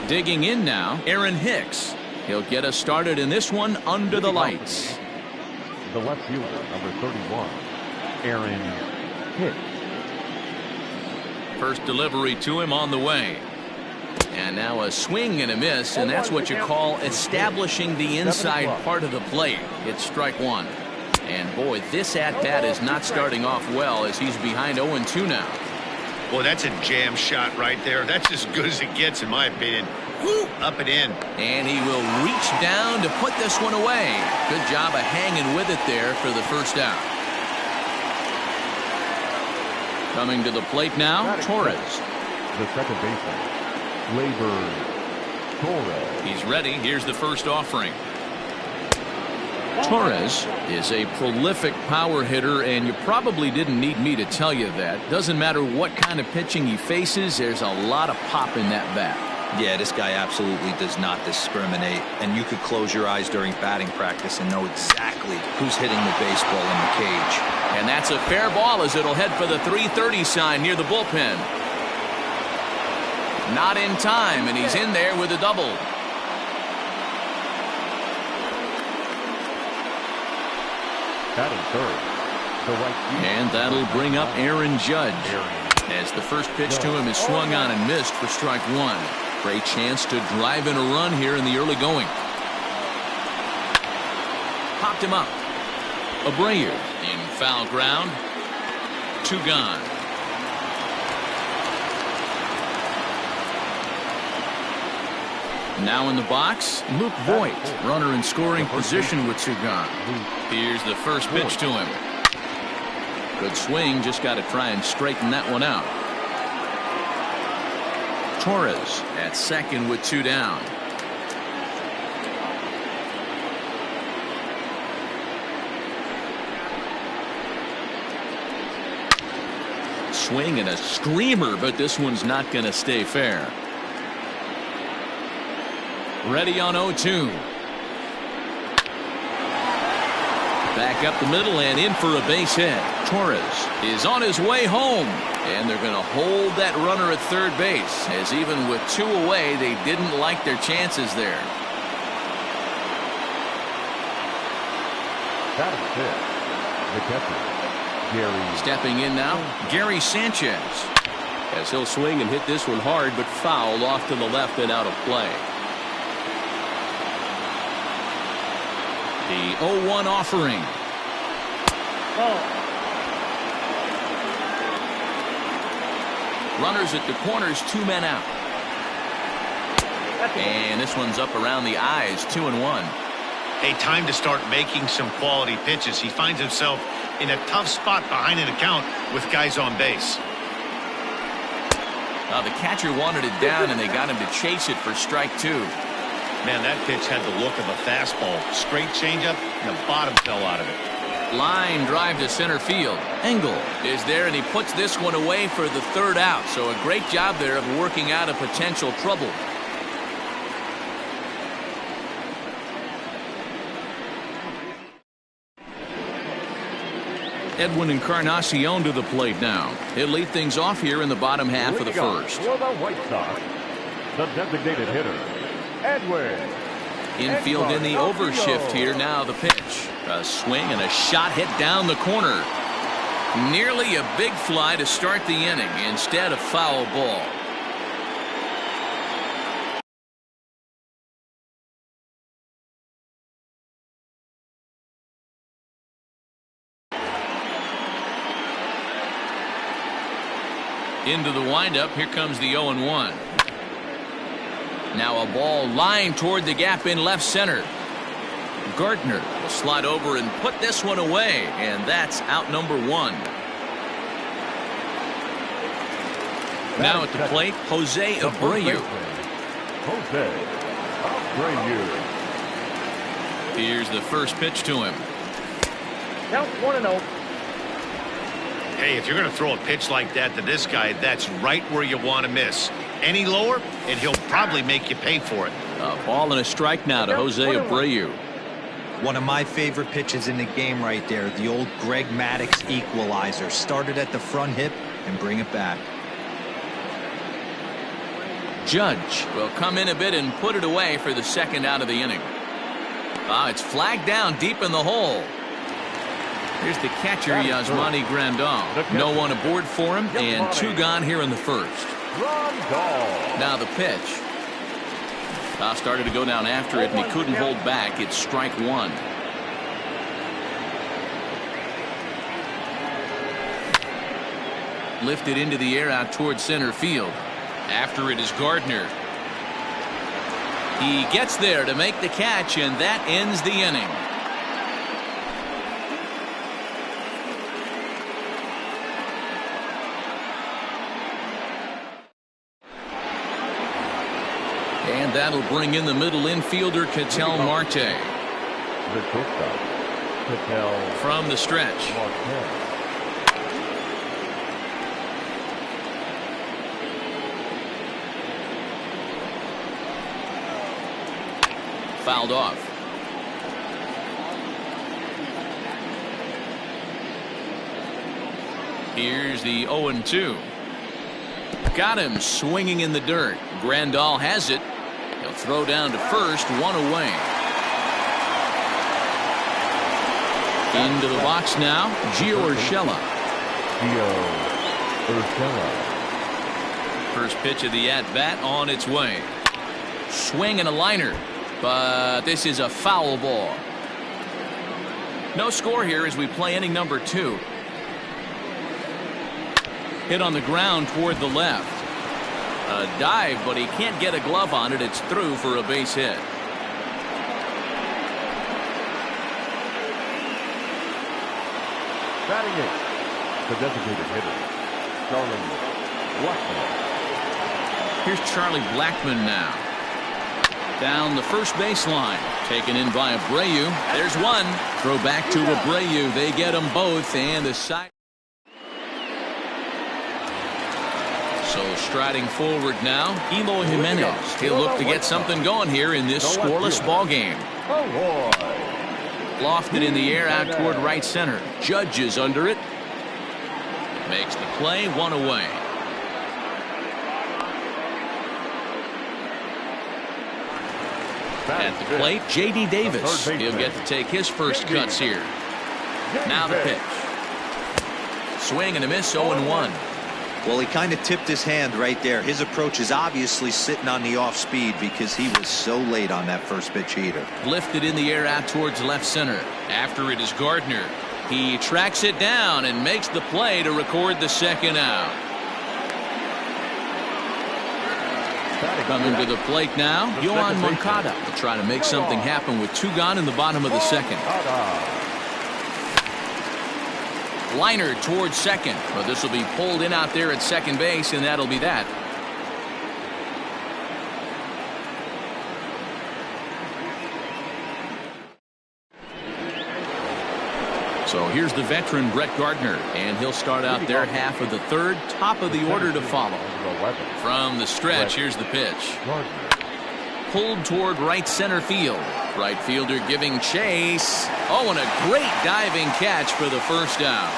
Digging in now, Aaron Hicks. He'll get us started in this one under the lights. The left fielder, number 31, Aaron Hicks. First delivery to him on the way. And now a swing and a miss, and that's what you call establishing the inside part of the plate. It's strike one. And boy, this at-bat is not starting off well as he's behind 0-2 now. Boy, that's a jam shot right there. That's as good as it gets, in my opinion. Woo, up and in. And he will reach down to put this one away. Good job of hanging with it there for the first out. Coming to the plate now, Torres. The second baseman, Labor Torres. He's ready. Here's the first offering. Torres is a prolific power hitter, and you probably didn't need me to tell you that. Doesn't matter what kind of pitching he faces, there's a lot of pop in that bat. Yeah, this guy absolutely does not discriminate, and you could close your eyes during batting practice and know exactly who's hitting the baseball in the cage. And that's a fair ball as it'll head for the 330 sign near the bullpen. Not in time, and he's in there with a double. Batting third, the right fielder. And that'll bring up Aaron Judge. As the first pitch to him is swung on and missed for strike one. Great chance to drive in a run here in the early going. Popped him up. Abreu in foul ground. 2 gone. Now in the box, Luke Voigt, runner in scoring position with 2 gone. Here's the first pitch to him. Good swing, just got to try and straighten that one out. Torres at second with 2 down. Swing and a screamer, but this one's not going to stay fair. Ready on 0-2. Back up the middle and in for a base hit. Torres is on his way home, and they're going to hold that runner at third base, as even with 2 away, they didn't like their chances there. Batting fifth, the catcher, Gary. Stepping in now, Gary Sanchez. As he'll swing and hit this one hard, but foul off to the left and out of play. The 0-1 offering. Runners at the corners, 2 men out. And this one's up around the eyes, 2-1. Hey, time to start making some quality pitches. He finds himself in a tough spot behind an account with guys on base. The catcher wanted it down, and they got him to chase it for strike 2. Man, that pitch had the look of a fastball. Straight changeup, and the bottom fell out of it. Line drive to center field. Engel is there, and he puts this one away for the 3rd out. So a great job there of working out a potential trouble. Edwin Encarnacion to the plate now. He'll lead things off here in the bottom half of the first. For the White Sox, the designated hitter, Edwin. Infield in the overshift here. Now the pitch. A swing and a shot hit down the corner. Nearly a big fly to start the inning. Instead, a foul ball. Into the windup. Here comes the 0-1. Now a ball lined toward the gap in left center. Gardner will slide over and put this one away, and that's out number 1. Now at the plate, Jose Abreu. Jose Abreu. Here's the first pitch to him. Count 1-0. Hey, if you're going to throw a pitch like that to this guy, that's right where you want to miss. Any lower, and he'll probably make you pay for it. A ball and a strike now to Jose Abreu. One of my favorite pitches in the game right there. The old Greg Maddux equalizer. Started at the front hip and bring it back. Judge will come in a bit and put it away for the second out of the inning. It's flagged down deep in the hole. Here's the catcher, Yasmani Grandal. No one aboard for him, and 2 gone here in the first. Now the pitch. Started to go down after it, and he couldn't hold back. It's strike 1. Lifted into the air out towards center field. After it is Gardner. He gets there to make the catch, and that ends the inning. And that'll bring in the middle infielder, Ketel Marte. From the stretch. Fouled off. Here's the 0-2. Got him swinging in the dirt. Grandal has it. He'll throw down to first, 1 away. Into the box now, Joehl98. First pitch of the at-bat on its way. Swing and a liner, but this is a foul ball. No score here as we play inning number 2. Hit on the ground toward the left. A dive, but he can't get a glove on it. It's through for a base hit. Batting it, the designated hitter, Charlie Blackmon. Here's Charlie Blackmon now. Down the first baseline. Taken in by Abreu. There's one. Throw back to Abreu. They get them both, and the side. So striding forward now, Eloy Jimenez. He'll look to get something going here in this scoreless ball game. Lofted in the air out toward right center. Judge is under it. Makes the play, 1 away. At the plate, J.D. Davis. He'll get to take his first cuts here. Now the pitch. Swing and a miss, 0-1. Well, he kind of tipped his hand right there. His approach is obviously sitting on the off speed because he was so late on that first pitch heater. Lifted in the air out towards left center. After it is Gardner. He tracks it down and makes the play to record the second out. Coming to the plate now, Yohan Moncada will try to make something happen with 2 gone in the bottom of the second. Liner towards second, but this will be pulled in out there at second base, and that'll be that. So here's the veteran Brett Gardner, and he'll start out their half of the third, top of the order to follow. From the stretch, here's the pitch. Pulled toward right center field. Right fielder giving chase. Oh, and a great diving catch for the first out.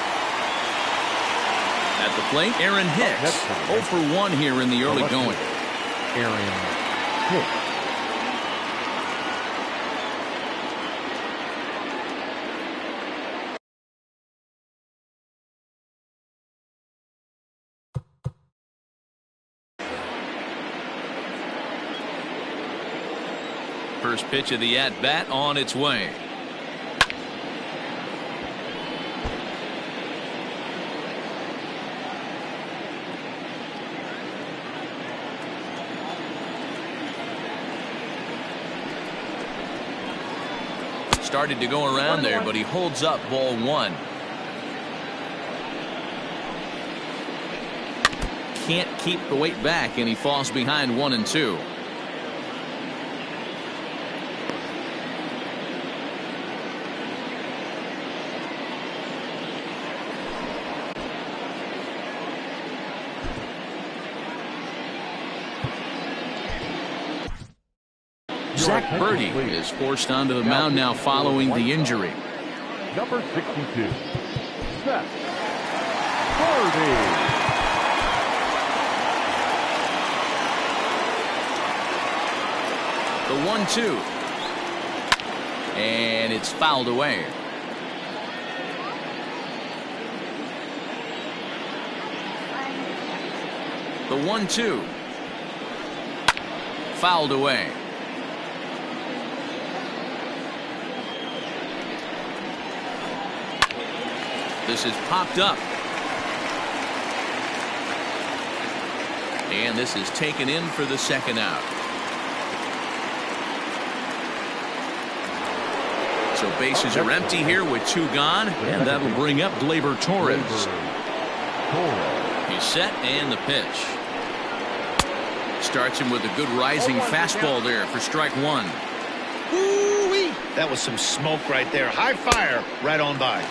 At the plate, Aaron Hicks. 0 for 1 here in the early going. Aaron Hicks. First pitch of the at-bat on its way. Started to go around there, but he holds up, ball 1. Can't keep the weight back, and he falls behind 1-2. Zach Birdie is forced onto the mound now following the injury. Number 62, Zach Birdie. 1-2. And it's fouled away. The 1-2. Fouled away. This is popped up. And this is taken in for the second out. So bases are empty here with 2 gone, and that'll bring up Gleyber Torres. He's set, and the pitch. Starts him with a good rising fastball there for strike 1. Woo-wee. That was some smoke right there. High fire right on by.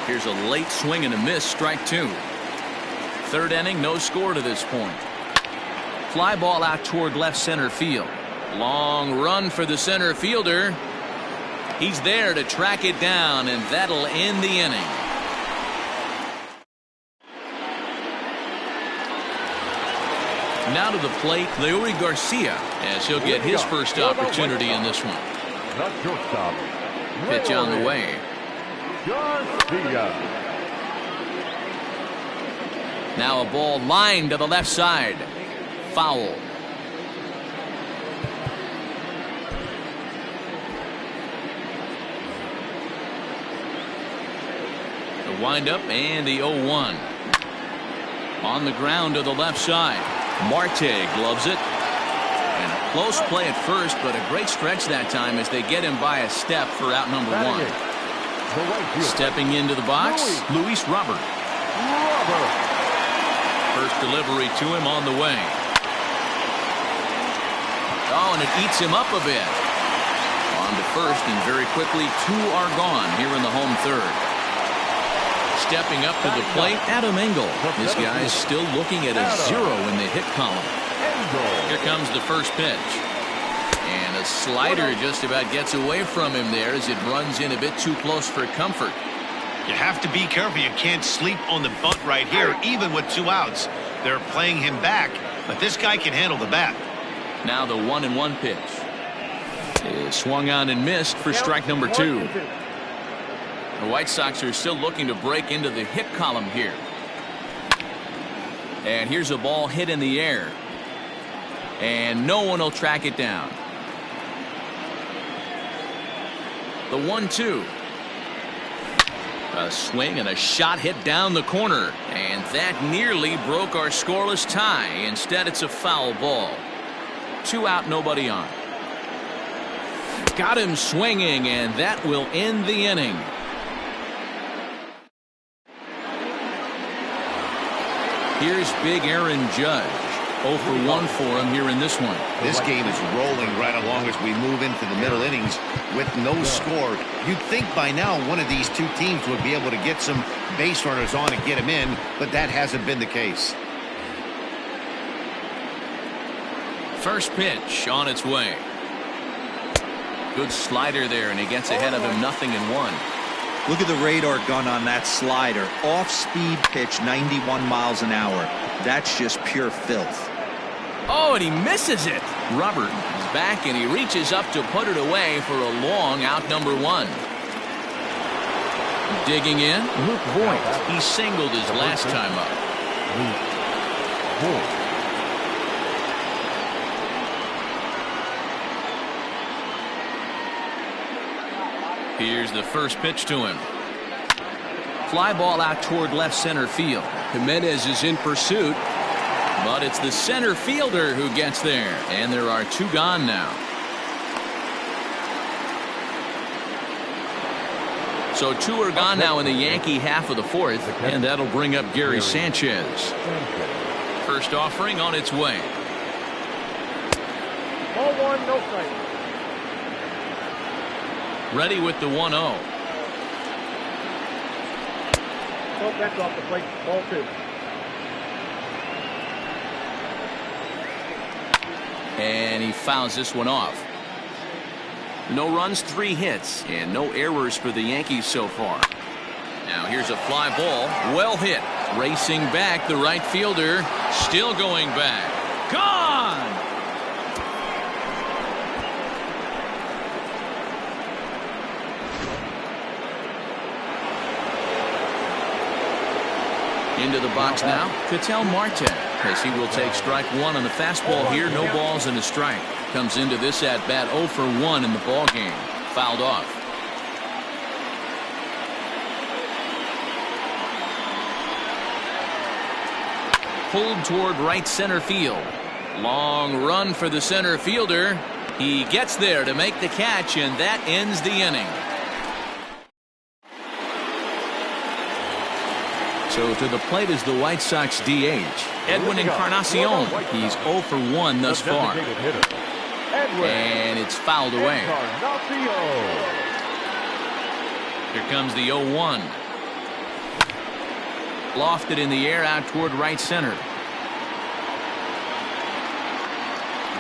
Here's a late swing and a miss, strike 2. Third inning, no score to this point. Fly ball out toward left center field. Long run for the center fielder. He's there to track it down, and that'll end the inning. Now to the plate, Leury Garcia, as he'll get his first opportunity in this one. Pitch on the way. Now a ball lined to the left side. Foul. The windup and the 0-1. On the ground to the left side. Marte gloves it. And a close play at first, but a great stretch that time as they get him by a step for out number 1. Stepping into the box, Luis Robert. First delivery to him on the way. Oh, and it eats him up a bit. On to first, and very quickly 2 are gone here in the home third. Stepping up to the plate, Adam Engel. This guy's still looking at a 0 in the hit column. Here comes the first pitch. And a slider just about gets away from him there as it runs in a bit too close for comfort. You have to be careful. You can't sleep on the bunt right here, even with 2 outs. They're playing him back, but this guy can handle the bat. Now the 1-1 pitch is swung on and missed for strike number 2. The White Sox are still looking to break into the hit column here. And here's a ball hit in the air. And no one will track it down. The 1-2. A swing and a shot hit down the corner. And that nearly broke our scoreless tie. Instead, it's a foul ball. 2 out, nobody on. Got him swinging, and that will end the inning. Here's big Aaron Judge. 0 for 1 for him here in this one. This game is rolling right along as we move into the middle innings with no score. You'd think by now one of these 2 teams would be able to get some base runners on and get them in, but that hasn't been the case. First pitch on its way. Good slider there, and he gets ahead of him 0-1. Look at the radar gun on that slider. Off-speed pitch, 91 miles an hour. That's just pure filth. Oh, and he misses it. Robert is back, and he reaches up to put it away for a long out number 1. Digging in, Luke Voigt. He singled his last time up. Here's the first pitch to him. Fly ball out toward left center field. Jimenez is in pursuit, but it's the center fielder who gets there, and there are 2 gone now. So 2 are gone now in the Yankee half of the 4th, and that'll bring up Gary Sanchez. First offering on its way. Ball 1, no strike. Ready with the 1-0. Oh, that's off the plate. Ball 2. And he fouls this one off. No runs, 3 hits, and no errors for the Yankees so far. Now here's a fly ball. Well hit. Racing back, the right fielder. Still going back. Gone! Into the box now, Ketel Marte, as he will take strike one on the fastball here. No balls and a strike. Comes into this at bat 0 for 1 in the ball game. Fouled off. Pulled toward right center field. Long run for the center fielder. He gets there to make the catch, and that ends the inning. So to the plate is the White Sox DH, Edwin Encarnacion. He's 0 for 1 thus far. And it's fouled away. Here comes the 0-1. Lofted in the air out toward right center.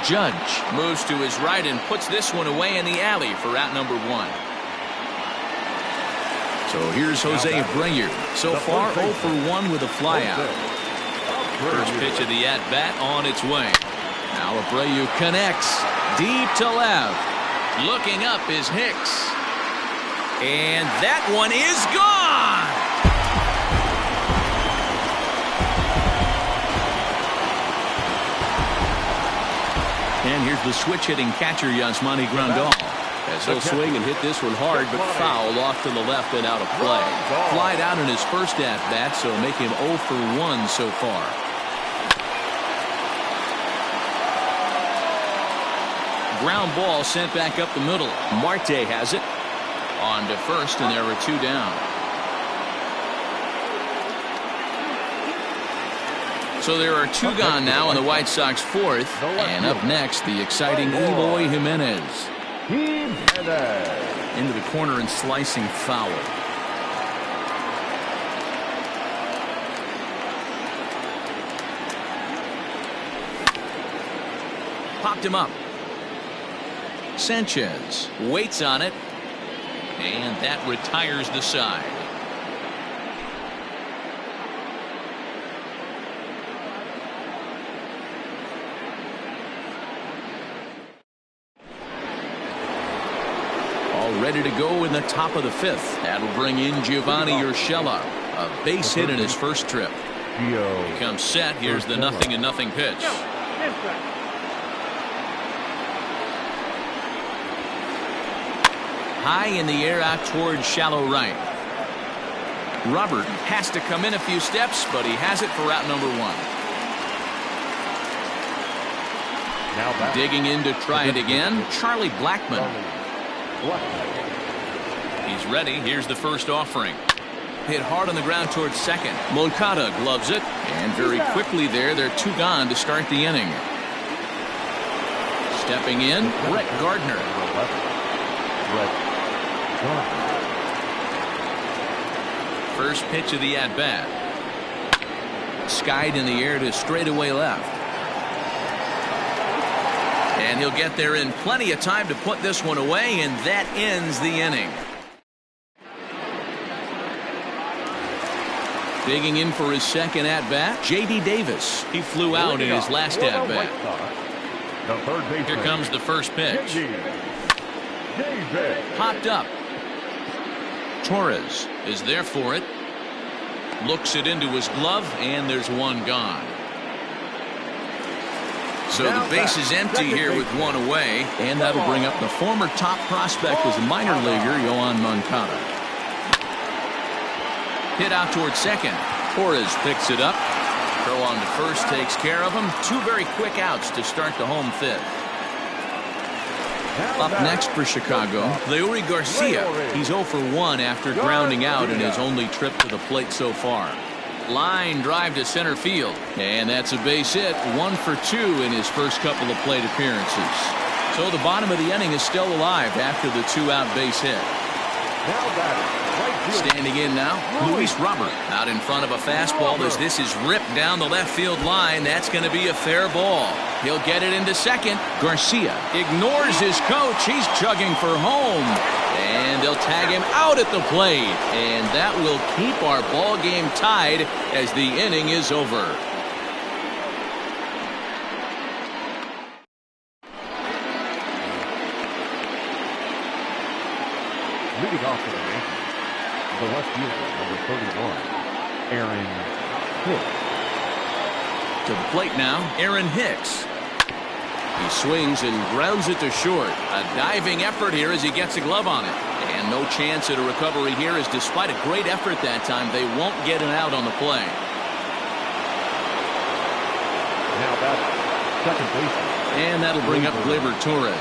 Judge moves to his right and puts this one away in the alley for out number 1. So here's Jose Abreu. So far 0 for 1 with a flyout. First pitch of the at-bat on its way. Now Abreu connects deep to left. Looking up is Hicks. And that one is gone. And here's the switch-hitting catcher, Yasmani Grandal, as he'll swing and hit this one hard, but foul off to the left and out of play. Flied out in his first at-bat, so make him 0 for 1 so far. Ground ball sent back up the middle. Marte has it. On to first, and there are 2 down. So there are 2 gone now in the White Sox 4th. And up next, the exciting Eloy Jimenez. Into the corner and slicing foul. Popped him up. Sanchez waits on it. And that retires the side. Ready to go in the top of the 5th. That'll bring in Giovanni Urshela. A base hit in his first trip. He comes set. Here's the 0-0 pitch. High in the air out toward shallow right. Robert has to come in a few steps, but he has it for out number 1. Digging in to try it again, Charlie Blackmon. He's ready. Here's the first offering. Hit hard on the ground towards second. Moncada gloves it. And very quickly there are 2 gone to start the inning. Stepping in, Brett Gardner. First pitch of the at-bat. Skied in the air to straightaway left. And he'll get there in plenty of time to put this one away, and that ends the inning. Digging in for his second at-bat, J.D. Davis. He flew out in his last at-bat. Here comes the first pitch. Popped up. Torres is there for it. Looks it into his glove, and there's 1 gone. So the base is empty here with 1 away, and that'll bring up the former top prospect as a minor leaguer, Yohan Moncada. Hit out towards second. Torres picks it up. Throw on to first takes care of him. 2 very quick outs to start the home 5th. Up next for Chicago, Leury Garcia. He's 0 for 1 after grounding out in his only trip to the plate so far. Line drive to center field, and that's a base hit. 1 for 2 in his first couple of plate appearances. So the bottom of the inning is still alive after the 2-out base hit. Standing in now, Luis Robert out in front of a fastball as this is ripped down the left field line. That's going to be a fair ball. He'll get it into second. Garcia ignores his coach. He's chugging for home. And they'll tag him out at the plate. And that will keep our ball game tied as the inning is over. Leading off for the Yankees, the left fielder, number 31, Aaron Hicks. To the plate now, Aaron Hicks. He swings and grounds it to short. A diving effort here as he gets a glove on it. And no chance at a recovery here, as despite a great effort that time, they won't get an out on the play. Now that's second baseman. And that'll bring up Gleyber Torres.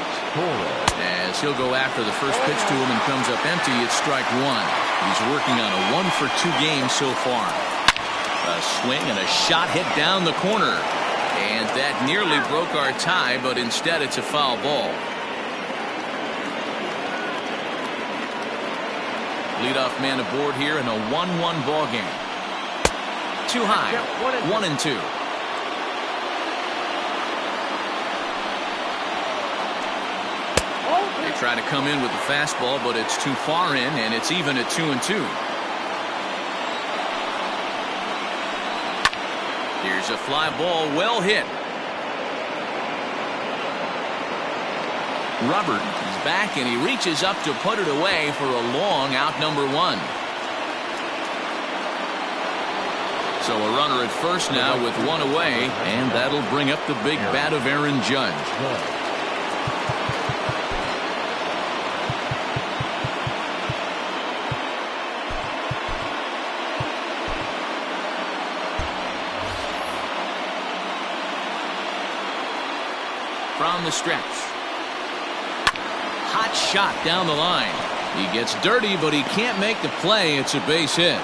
As he'll go after the first pitch to him and comes up empty, it's strike one. He's working on a 1-for-2 game so far. A swing and a shot hit down the corner. And that nearly broke our tie, but instead it's a foul ball. Leadoff man aboard here in a 1-1 ball game. Too high. 1-2. They try to come in with the fastball, but it's too far in, and it's even at 2-2. Here's a fly ball, well hit. Robert is back, and he reaches up to put it away for a long out, number one. So a runner at first now with one away, and that'll bring up the big bat of Aaron Judge. From the stretch. Hot shot down the line. He gets dirty, but he can't make the play. It's a base hit.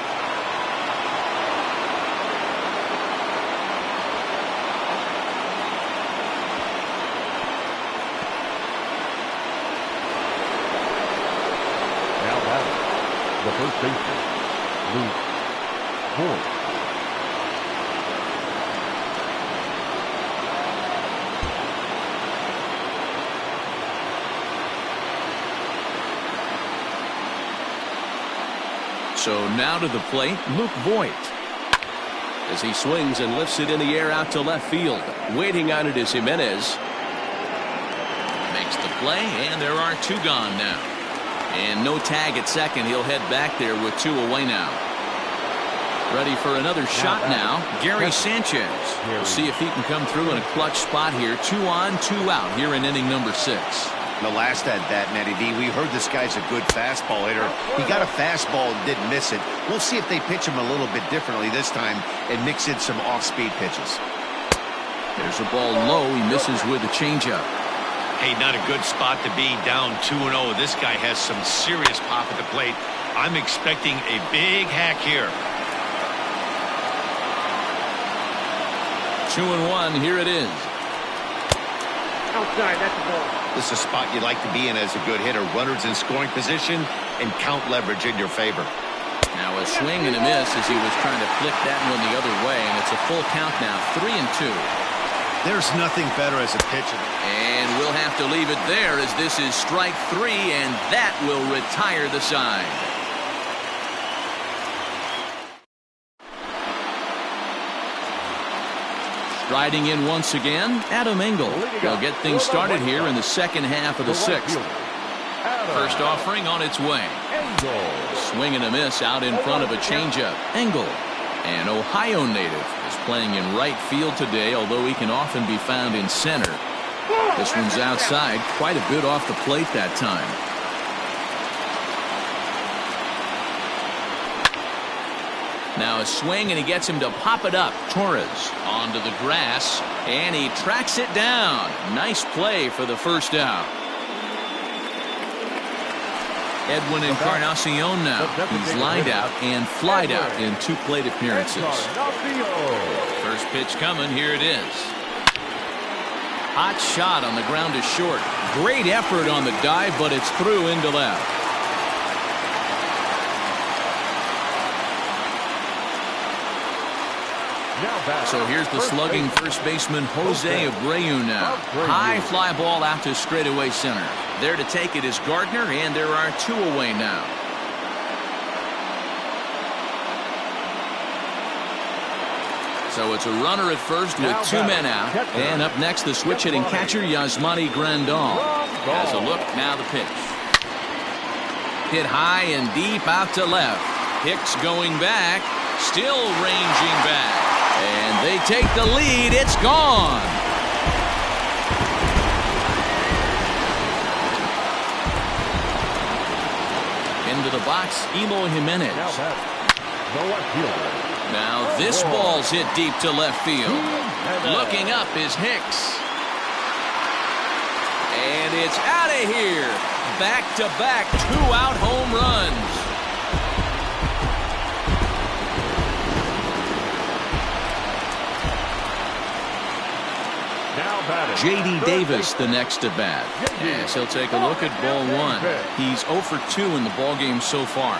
Now batting, the first baseman, Luke Voigt. So now to the plate, Luke Voigt. As he swings and lifts it in the air out to left field. Waiting on it is Jimenez. Makes the play, and there are two gone now. And no tag at second. He'll head back there with two away now. Ready for another shot now, Gary Sanchez. We'll see if he can come through in a clutch spot here. 2 on, 2 out here in inning number 6. The last at bat, Matty D, we heard this guy's a good fastball hitter. He got a fastball and didn't miss it. We'll see if they pitch him a little bit differently this time and mix in some off-speed pitches. There's a ball low. He misses with a changeup. Hey, not a good spot to be, down 2-0. This guy has some serious pop at the plate. I'm expecting a big hack here. 2-1. Here it is. Outside, that's the ball. This is a spot you like to be in as a good hitter. Runners in scoring position and count leverage in your favor. Now a swing and a miss as he was trying to flick that one the other way, and it's a full count now, 3-2. There's nothing better as a pitcher. And we'll have to leave it there as this is strike 3, and that will retire the side. Striding in once again, Adam Engel. They'll get things started here in the second half of the 6th. First offering on its way. Swing and a miss out in front of a changeup. Engel, an Ohio native, is playing in right field today, although he can often be found in center. This one's outside, quite a bit off the plate that time. Now a swing, and he gets him to pop it up. Torres onto the grass, and he tracks it down. Nice play for the first out. Edwin Encarnacion now. He's lined out and flied out in 2 plate appearances. First pitch coming. Here it is. Hot shot on the ground to short. Great effort on the dive, but it's through into left. So here's the slugging first baseman Jose Abreu now. High fly ball out to straightaway center. There to take it is Gardner, and there are 2 away now. So it's a runner at first with 2 men out. And up next, the switch hitting catcher Yasmani Grandal. Has a look, now the pitch. Hit high and deep out to left. Hicks going back, still ranging back. take the lead. It's gone. Into the box, Eloy Jimenez. Now this ball's hit deep to left field. Looking up is Hicks. And it's out of here. Back-to-back two-out home runs. J.D. Davis the next to bat. Yes, he'll take a look at ball one. He's 0 for 2 in the ball game so far.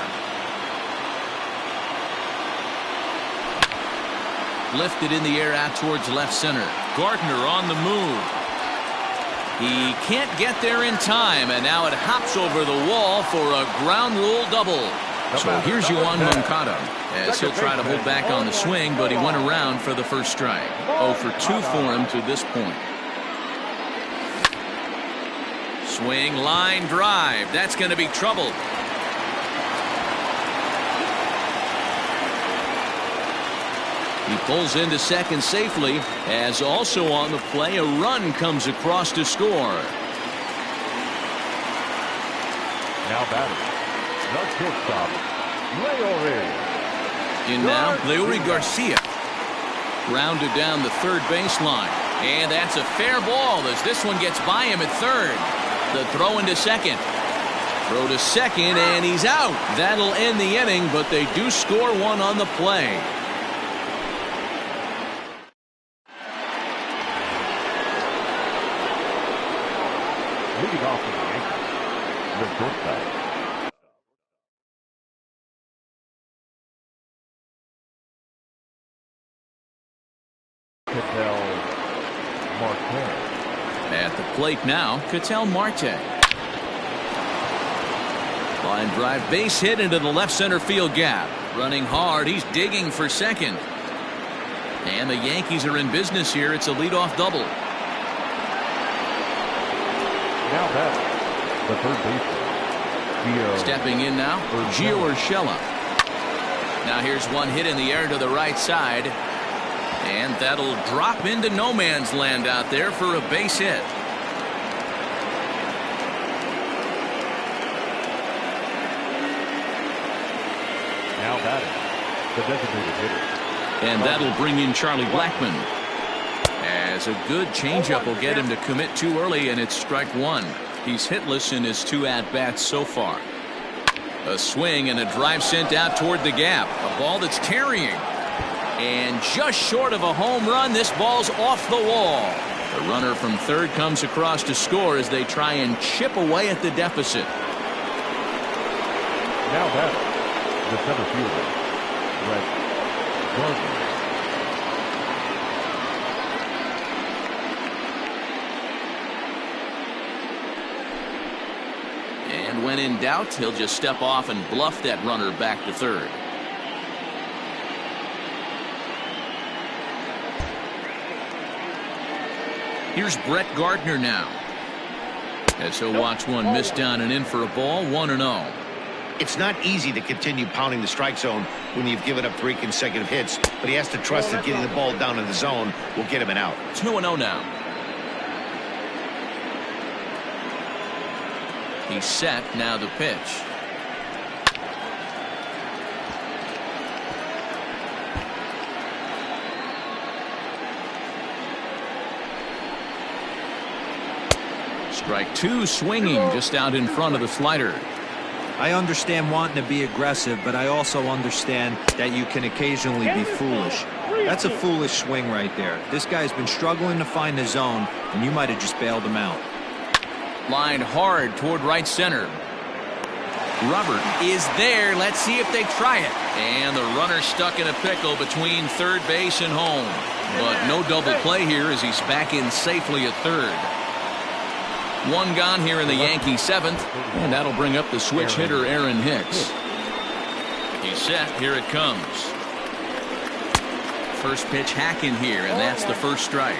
Lifted in the air out towards left center. Gardner on the move. He can't get there in time, and now it hops over the wall for a ground rule double. So here's Yohan Moncada as he'll try to hold back on the swing, but he went around for the first strike. 0 for 2 for him to this point. Swing, line drive. That's going to be trouble. He pulls into second safely, as also on the play a run comes across to score. Now batting, the shortstop, Leori. In now, Leori Garcia. Grounded down the third baseline. And that's a fair ball as this one gets by him at third. The throw into second. Throw to second, and he's out. That'll end the inning, but they do score one on the play. Leading off for the Yankees, the shortstop, Marte. At the plate now, Ketel Marte. Line drive, base hit into the left center field gap. Running hard, he's digging for second. And the Yankees are in business here. It's a leadoff double. Now back, the third baseman, Stepping in now, Gio Urshela. Now here's one hit in the air to the right side. And that'll drop into no man's land out there for a base hit. Now batting, the designated hitter. And that'll bring in Charlie Blackmon. As a good changeup will get him to commit too early, and it's strike one. He's hitless in his 2 at-bats so far. A swing and a drive sent out toward the gap. A ball that's carrying. And just short of a home run, this ball's off the wall. The runner from third comes across to score as they try and chip away at the deficit. Now batting, the center fielder, Brett Gardner. And when in doubt, he'll just step off and bluff that runner back to third. Here's Brett Gardner now, as he'll watch one miss down and in for a ball. 1-0. It's not easy to continue pounding the strike zone when you've given up 3 consecutive hits, but he has to trust that getting the ball down in the zone will get him an out. 2-0 now. He's set. Now the pitch. Strike 2, swinging just out in front of the slider. I understand wanting to be aggressive, but I also understand that you can occasionally be foolish. That's a foolish swing right there. This guy's been struggling to find the zone, and you might have just bailed him out. Line hard toward right center. Robert is there. Let's see if they try it. And the runner stuck in a pickle between third base and home. But no double play here as he's back in safely at third. One gone here in the Yankee 7th, and that'll bring up the switch hitter Aaron Hicks. He's set. Here it comes. First pitch hacking here, and that's the first strike.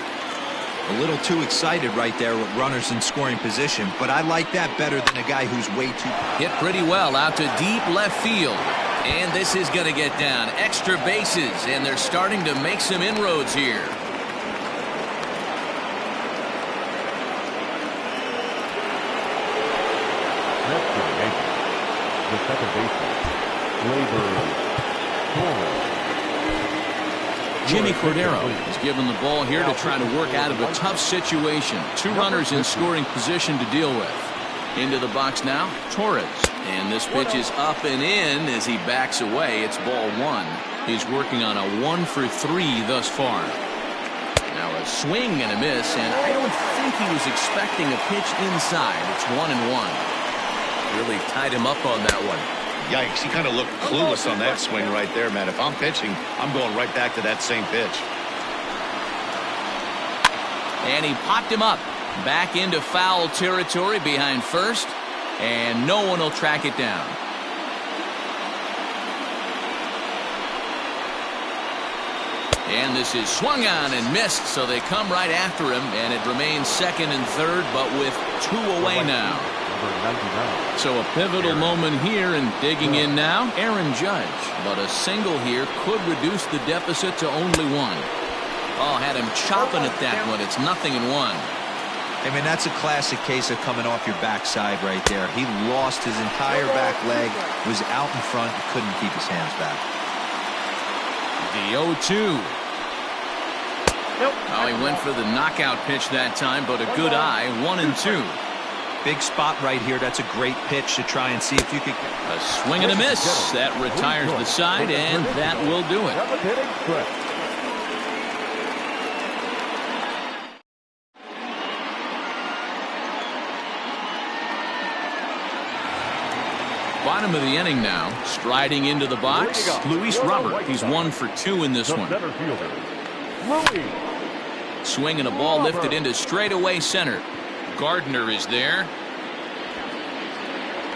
A little too excited right there with runners in scoring position, but I like that better than a guy who's way too... Hit pretty well out to deep left field. And this is going to get down. Extra bases, and they're starting to make some inroads here. Next to the Yankees, the second baseman, Jimmy Cordero is given the ball here to try to work out of a tough situation. 2 runners in scoring position to deal with. Into the box now, Torres. And this pitch is up and in as he backs away. It's ball 1. He's working on a 1-for-3 thus far. Now a swing and a miss, and I don't think he was expecting a pitch inside. It's 1-1. Really tied him up on that one. Yikes, he kind of looked clueless on that swing right there, man. If I'm pitching, I'm going right back to that same pitch. And he popped him up. Back into foul territory behind first, and no one will track it down. And this is swung on and missed, so they come right after him, and it remains second and third, but with 2 away now. So a pivotal moment here, and digging in now, Aaron Judge. But a single here could reduce the deficit to only 1. Oh, had him chopping at that one. It's 0-1. I mean, that's a classic case of coming off your backside right there. He lost his entire back leg, was out in front, and couldn't keep his hands back. The 0-2. Oh, he went for the knockout pitch that time, but a good eye. 1-2. Big spot right here. That's a great pitch to try and see if you could. A swing and a miss. That retires the side, and that will do it. Bottom of the inning now. Striding into the box, Luis Robert. He's 1-for-2 in this one. Swinging a ball lifted into straightaway center. Gardner is there.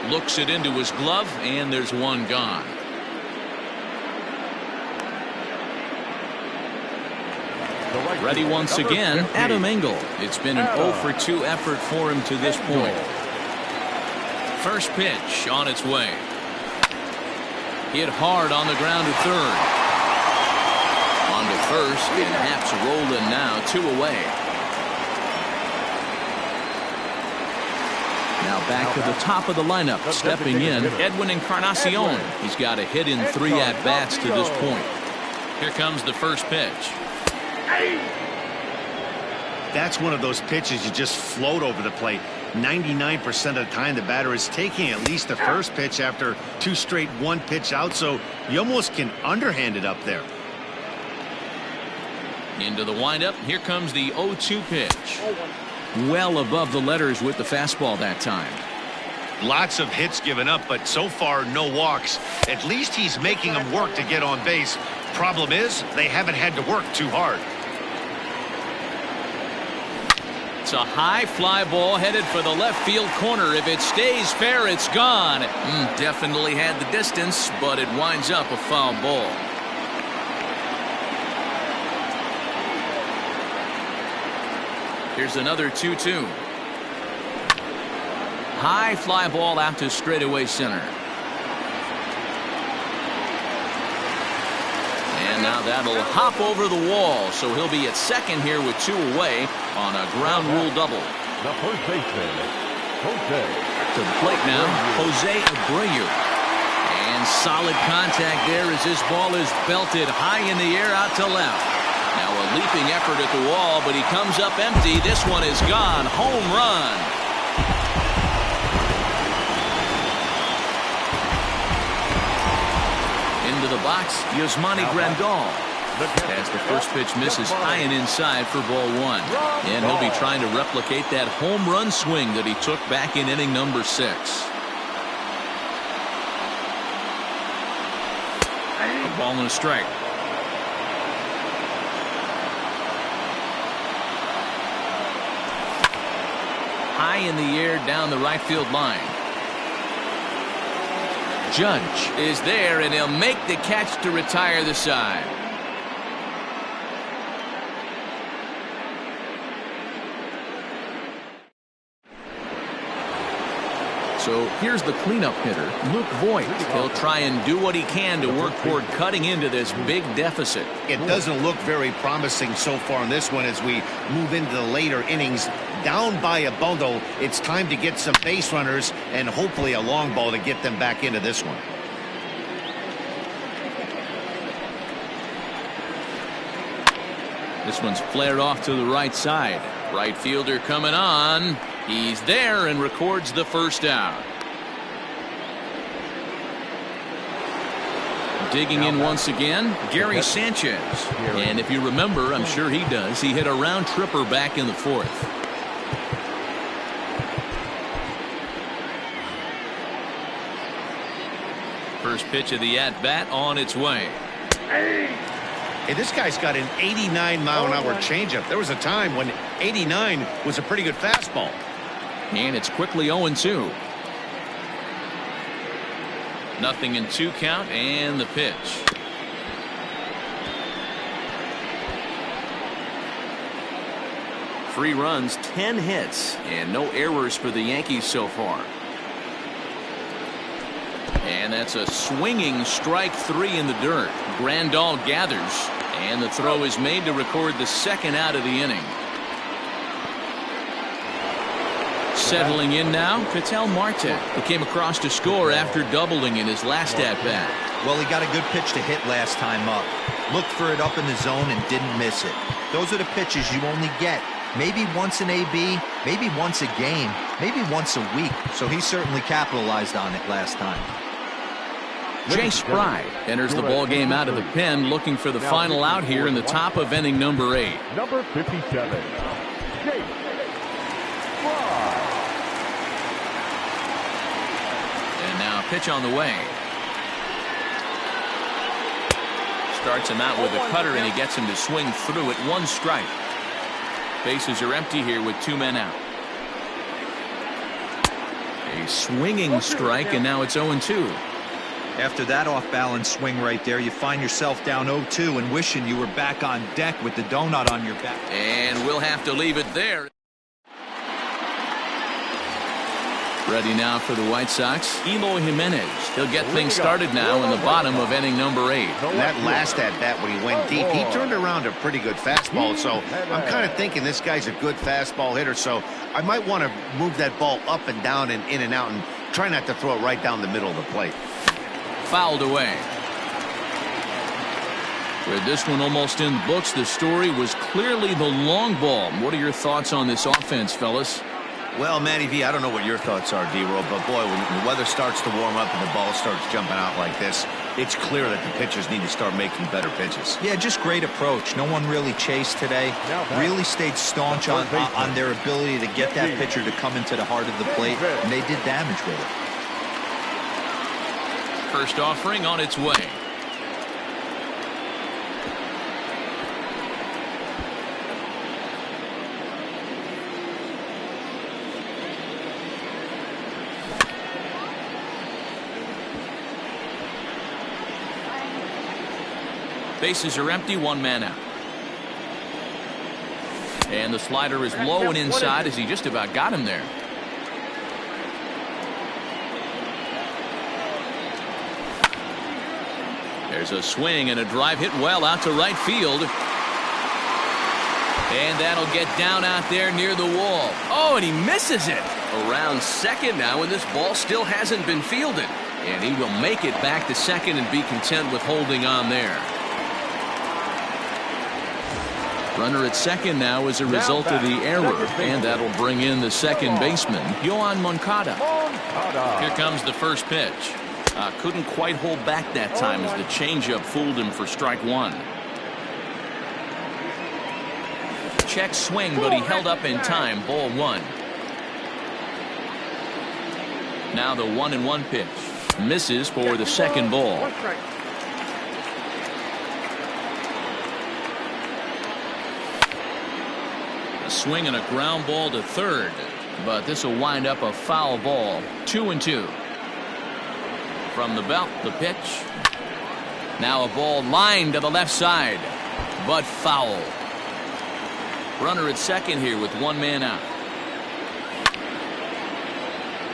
Looks it into his glove, and there's one gone. Ready once again, Adam Engel. It's been an 0-for-2 effort for him to this point. First pitch on its way. Hit hard on the ground to third. On to first, and Haps rolling now, 2 away. Now back to the top of the lineup, stepping in, Edwin Encarnacion. He's got a hit in 3 at-bats to this point. Here comes the first pitch. That's one of those pitches you just float over the plate. 99% of the time the batter is taking at least the first pitch after 2 straight 1-pitch out, so you almost can underhand it up there. Into the windup. Here comes the 0-2 pitch. Well above the letters with the fastball that time. Lots of hits given up, but so far no walks. At least he's making them work to get on base. Problem is, they haven't had to work too hard. It's a high fly ball headed for the left field corner. If it stays fair, it's gone. Definitely had the distance, but it winds up a foul ball. Here's another 2-2. High fly ball out to straightaway center. And now that'll hop over the wall, so he'll be at second here with 2 away on a ground rule double. The first baseman, Jose. To the plate now, Jose Abreu. And solid contact there as this ball is belted high in the air out to left. Now a leaping effort at the wall, but he comes up empty. This one is gone. Home run. Into the box, Yasmani Grandal. As the first pitch misses high and inside for ball 1. And he'll be trying to replicate that home run swing that he took back in inning number 6. A ball and a strike. High in the air down the right field line. Judge is there, and he'll make the catch to retire the side. So here's the cleanup hitter, Luke Voigt. He'll try and do what he can to work toward cutting into this big deficit. It doesn't look very promising so far in this one as we move into the later innings. Down by a bundle, it's time to get some base runners and hopefully a long ball to get them back into this one. This one's flared off to the right side. Right fielder coming on. He's there and records the first out. Digging in once again, Gary Sanchez. And if you remember, I'm sure he does, he hit a round tripper back in the fourth. First pitch of the at-bat on its way. Hey, this guy's got an 89-mile-an-hour changeup. There was a time when 89 was a pretty good fastball. And it's quickly 0-2. Nothing in 2 count, and the pitch. Three runs, 10 hits, and no errors for the Yankees so far. And that's a swinging strike 3 in the dirt. Grandal gathers, and the throw is made to record the second out of the inning. Settling in now, Ketel Marte. He came across to score after doubling in his last at-bat. Well, he got a good pitch to hit last time up. Looked for it up in the zone and didn't miss it. Those are the pitches you only get maybe once in AB, maybe once a game, maybe once a week. So he certainly capitalized on it last time. Jay Spry enters the ball game out of the pen, looking for the final out here in the top of inning number 8. Number 57, Jay Spry. And now pitch on the way. Starts him out with a cutter, and he gets him to swing through it. 1 strike. Bases are empty here with 2 men out. A swinging strike, and now it's 0-2. After that off-balance swing right there, you find yourself down 0-2 and wishing you were back on deck with the donut on your back. And we'll have to leave it there. Ready now for the White Sox, Eloy Jimenez. He'll get things started now in the bottom of inning number 8. And that last at-bat when he went deep, he turned around a pretty good fastball. So I'm kind of thinking this guy's a good fastball hitter. So I might want to move that ball up and down and in and out and try not to throw it right down the middle of the plate. Fouled away. With this one almost in the books, the story was clearly the long ball. What are your thoughts on this offense, fellas? Well, Matty V, I don't know what your thoughts are, D-Roll, but boy, when the weather starts to warm up and the ball starts jumping out like this, it's clear that the pitchers need to start making better pitches. Yeah, just great approach. No one really chased today. Really stayed staunch on their ability to get that pitcher to come into the heart of the plate, and they did damage with it. First offering on its way. Bases are empty, 1 man out. And the slider is low and inside as he just about got him there. There's a swing and a drive hit well out to right field. And that'll get down out there near the wall. Oh, and he misses it. Around second now, and this ball still hasn't been fielded. And he will make it back to second and be content with holding on there. Runner at second now as a result of the error, and that'll bring in the second baseman, Yoan Moncada. Here comes the first pitch. Couldn't quite hold back that time as the changeup fooled him for strike 1. Check swing, but he held up in time. Ball 1. Now the 1-1 pitch. Misses for the second ball. A swing and a ground ball to third, but this will wind up a foul ball. 2-2. From the belt, the pitch. Now a ball lined to the left side, but foul. Runner at second here with 1 man out.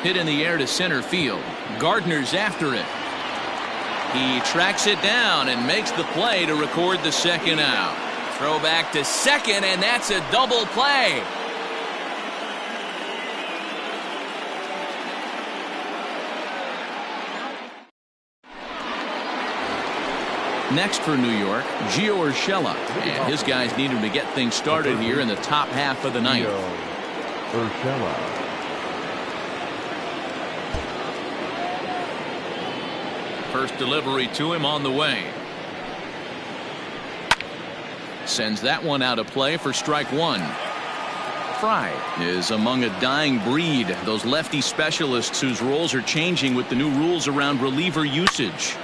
Hit in the air to center field. Gardner's after it. He tracks it down and makes the play to record the second out. Throw back to second, and that's a double play. Next for New York, Joehl98, and his guys need him to get things started here in the top half of the ninth. First delivery to him on the way. Sends that one out of play for strike one. Fry is among a dying breed, those lefty specialists whose roles are changing with the new rules around reliever usage.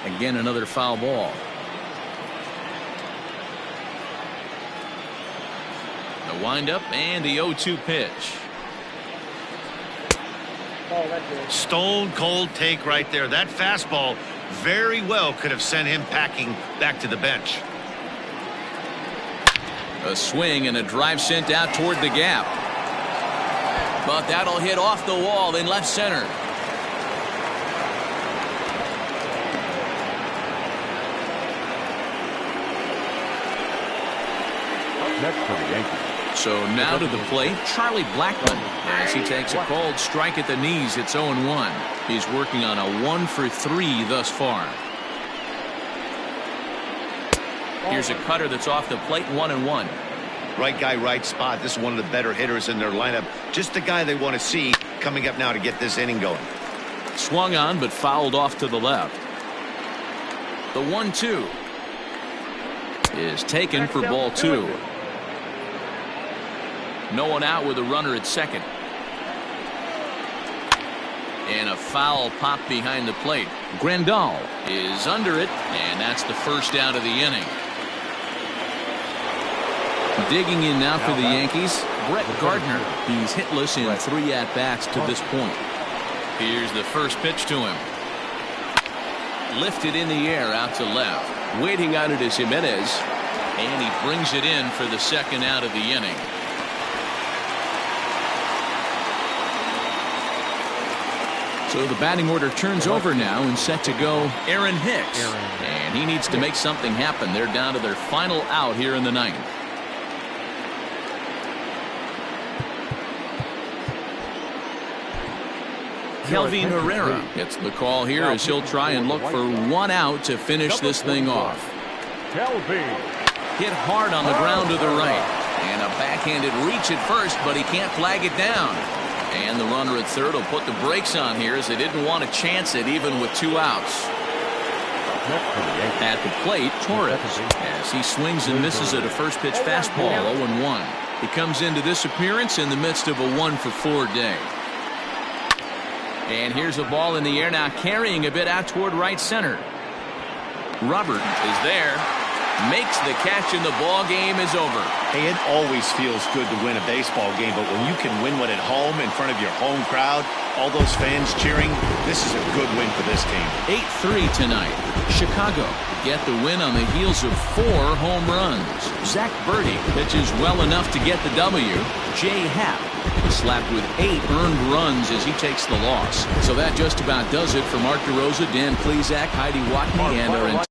Again, another foul ball. The windup and the 0-2 pitch. Stone cold take right there. That fastball very well could have sent him packing back to the bench. A swing and a drive sent out toward the gap. But that'll hit off the wall in left center. Next for the Yankees. So now to the plate, Charlie Blackmon, as he takes a called strike at the knees. It's 0-1. He's working on a 1-for-3 thus far. Here's a cutter that's off the plate, 1-1. Right guy, right spot. This is one of the better hitters in their lineup. Just the guy they want to see coming up now to get this inning going. Swung on, but fouled off to the left. The 1-2 is taken for ball two. No one out with a runner at second. And a foul pop behind the plate. Grandal is under it, and that's the first out of the inning. Digging in now for the Yankees, Brett Gardner. He's hitless in 3 at-bats to this point. Here's the first pitch to him. Lifted in the air out to left. Waiting on it is Jimenez, and he brings it in for the second out of the inning. So the batting order turns over now and set to go Aaron Hicks. And he needs to make something happen. They're down to their final out here in the ninth. Kelvin Herrera gets the call here as he'll try and look for 1 out to finish this thing off. Hit hard on the ground to the right. And a backhanded reach at first, but he can't flag it down. And the runner at third will put the brakes on here as they didn't want to chance it even with 2 outs. At the plate, Torres, as he swings and misses at a first pitch fastball, 0-1. He comes into this appearance in the midst of a 1-for-4 day. And here's a ball in the air now, carrying a bit out toward right center. Robert is there, makes the catch, and the ball game is over. Hey, it always feels good to win a baseball game, but when you can win one at home in front of your home crowd, all those fans cheering, this is a good win for this team. 8-3 tonight. Chicago get the win on the heels of 4 home runs. Zach Birdie pitches well enough to get the W. Jay Happ slapped with 8 earned runs as he takes the loss. So that just about does it for Mark DeRosa, Dan Plesac, Heidi Watney, and our entire